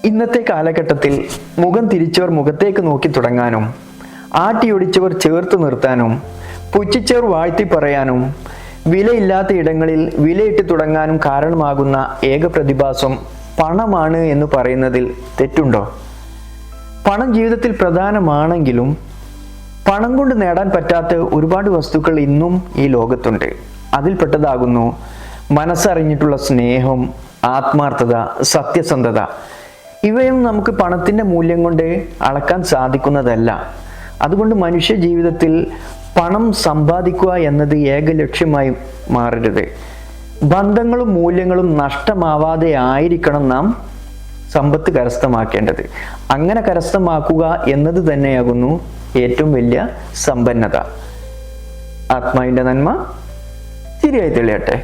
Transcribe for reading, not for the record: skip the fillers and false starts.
ഇന്നത്തെ കാലഘട്ടത്തിൽ മുഖം തിരിച്ചവർ മുഖത്തേക്ക് നോക്കി തുടങ്ങാനും, ആട്ടിയൊടിച്ചവർ ചേർത്ത് നിർത്താനും, പുച്ഛിച്ചവർ വാഴ്ത്തി പറയാനും, വിലയില്ലാത്ത ഇടങ്ങളിൽ വിലയിട്ട് തുടങ്ങാനും കാരണമാകുന്ന ഏക പ്രതിഭാസം പണമാണ് എന്ന് പറയുന്നതിൽ തെറ്റുണ്ടോ? പണം ജീവിതത്തിൽ പ്രധാനമാണെങ്കിലും പണം കൊണ്ട് നേടാൻ പറ്റാത്ത ഒരുപാട് വസ്തുക്കൾ ഇന്നും ഈ ലോകത്തുണ്ട്. അതിൽപ്പെട്ടതാകുന്നു മനസ്സറിഞ്ഞിട്ടുള്ള സ്നേഹം, ആത്മാർത്ഥത, സത്യസന്ധത. ഇവയും നമുക്ക് പണത്തിൻ്റെ മൂല്യം കൊണ്ട് അളക്കാൻ സാധിക്കുന്നതല്ല. അതുകൊണ്ട് മനുഷ്യ ജീവിതത്തിൽ പണം സമ്പാദിക്കുക എന്നത് ഏക ലക്ഷ്യമായി മാറരുത്. ബന്ധങ്ങളും മൂല്യങ്ങളും നഷ്ടമാവാതെ ആയിരിക്കണം നാം സമ്പത്ത് കരസ്ഥമാക്കേണ്ടത്. അങ്ങനെ കരസ്ഥമാക്കുക എന്നത് തന്നെയാകുന്നു ഏറ്റവും വലിയ സമ്പന്നത. ആത്മാവിൻ്റെ നന്മ ശരിയായി തെളിയട്ടെ.